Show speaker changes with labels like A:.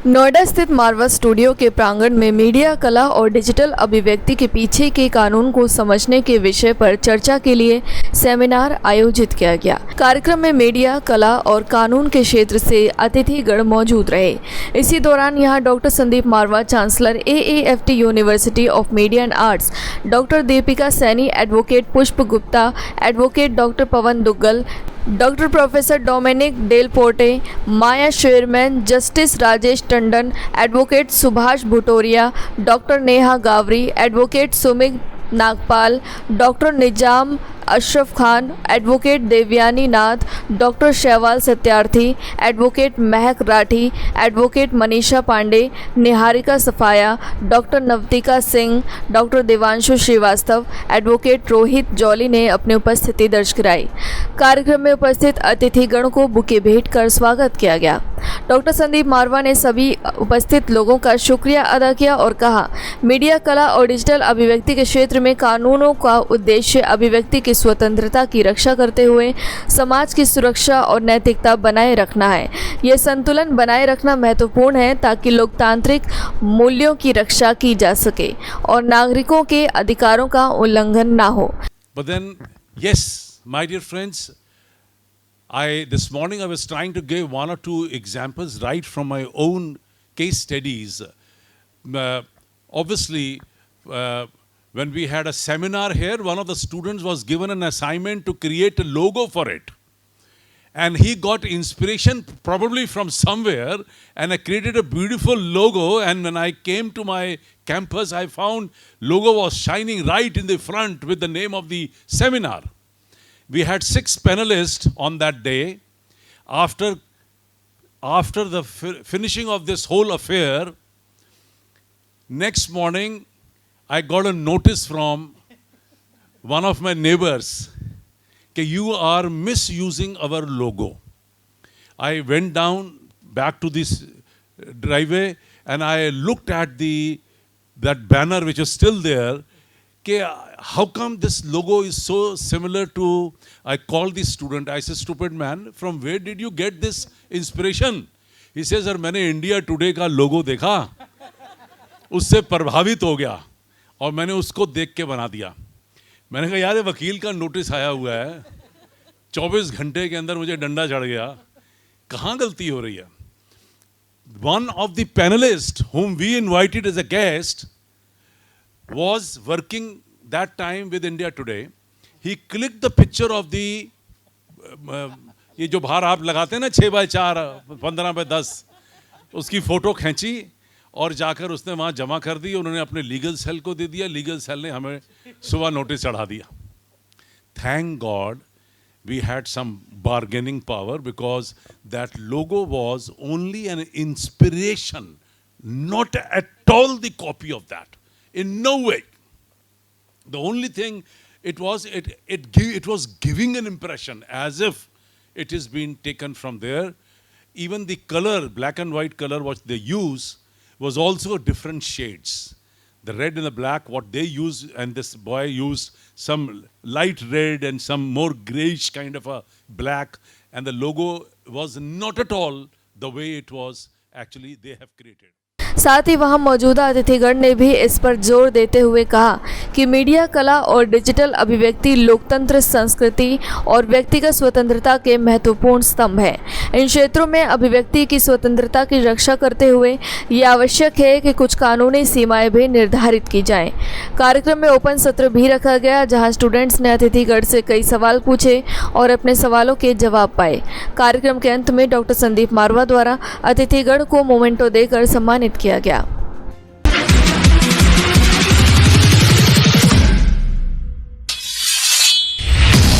A: नोएडा स्थित मारवा स्टूडियो के प्रांगण में मीडिया कला और डिजिटल अभिव्यक्ति के पीछे के कानून को समझने के विषय पर चर्चा के लिए सेमिनार आयोजित किया गया। कार्यक्रम में मीडिया कला और कानून के क्षेत्र से अतिथिगण मौजूद रहे। इसी दौरान यहां doctor Sandeep Marwah, chancellor AAFT university of media and arts, doctor Deepika Saini, advocate Pushp Gupta, advocate doctor Pawan Duggal, doctor professor Dominic Del Porte, Maya Sherman, justice Rajesh Tandon, advocate Subhash Bhutoria, doctor Neha Gawri, advocate Sumit Nagpal, doctor Nizam Ashraf Khan, advocate Devyani Nath, doctor Shaival Satyarthi, advocate Mahak Rathi, advocate Manisha Pandey, Niharika Safaya, doctor Navtika Singh, doctor Devanshu Srivastava, advocate Rohit Jolly ने अपनी उपस्थिति दर्ज कराई। कार्यक्रम में उपस्थित अतिथिगण को bouquet भेंट कर स्वागत किया गया। डॉक्टर संदीप मारवा ने सभी उपस्थित लोगों का शुक्रिया अदा किया और कहा, मीडिया कला और डिजिटल अभिव्यक्ति के क्षेत्र में कानूनों का उद्देश्य अभिव्यक्ति की स्वतंत्रता की रक्षा करते हुए समाज की सुरक्षा और नैतिकता बनाए रखना है। यह संतुलन बनाए रखना महत्वपूर्ण है ताकि लोकतांत्रिक मूल्यों की रक्षा की जा सके और नागरिकों के अधिकारों का उल्लंघन ना हो।
B: But then, yes, my dear friends, this morning I was trying to give one or two examples right from my own case studies. Obviously, when we had a seminar here, one of the students was given an assignment to create a logo for it. And he got inspiration probably from somewhere, and I created a beautiful logo. And when I came to my campus, I found logo was shining right in the front with the name of the seminar. We had 6 panelists on that day. After the finishing of this whole affair, next morning, I got a notice from one of my neighbors that you are misusing our logo. I went down back to this driveway and I looked at that banner which is still there. How come this logo is so similar to, I called the student, I said, stupid man, from where did you get this inspiration? He says, sir, मैंने India today का लोगो देखा, उससे प्रभावित हो गया और मैंने उसको देख के बना दिया। मैंने कहा यार वकील का नोटिस आया हुआ है, 24 घंटे के अंदर मुझे डंडा चढ़ गया, कहाँ गलती हो रही है? One of the panelists whom we invited as a guest was working that time with India Today. He clicked the picture of the ये जो बाहर आप लगाते हैं ना 6x4, 15x10, उसकी फोटो खींची और जाकर उसने वहाँ जमा कर दी। उन्होंने अपने लीगल सेल को दे दिया, लीगल सेल ने हमें सुबह नोटिस चढ़ा दिया। Thank God we had some bargaining power because that logo was only an inspiration, not at all the copy of that. In no way. The only thing it was giving an impression as if it is being taken from there. Even the color, black and white color, what they use was also different shades. The red and the black, what they use, and this boy used some light red and some more grayish kind of a black, and the logo was not at all the way it was actually they have created.
A: साथ ही वहां मौजूदा अतिथिगण ने भी इस पर जोर देते हुए कहा कि मीडिया कला और डिजिटल अभिव्यक्ति लोकतंत्र, संस्कृति और व्यक्तिगत स्वतंत्रता के महत्वपूर्ण स्तंभ हैं। इन क्षेत्रों में अभिव्यक्ति की स्वतंत्रता की रक्षा करते हुए ये आवश्यक है कि कुछ कानूनी सीमाएं भी निर्धारित की जाएं। कार्यक्रम में ओपन सत्र भी रखा गया जहां स्टूडेंट्स ने अतिथिगण से कई सवाल पूछे और अपने सवालों के जवाब पाए। कार्यक्रम के अंत में डॉक्टर संदीप मारवा द्वारा अतिथिगण को मोमेंटो देकर सम्मानित किया गया।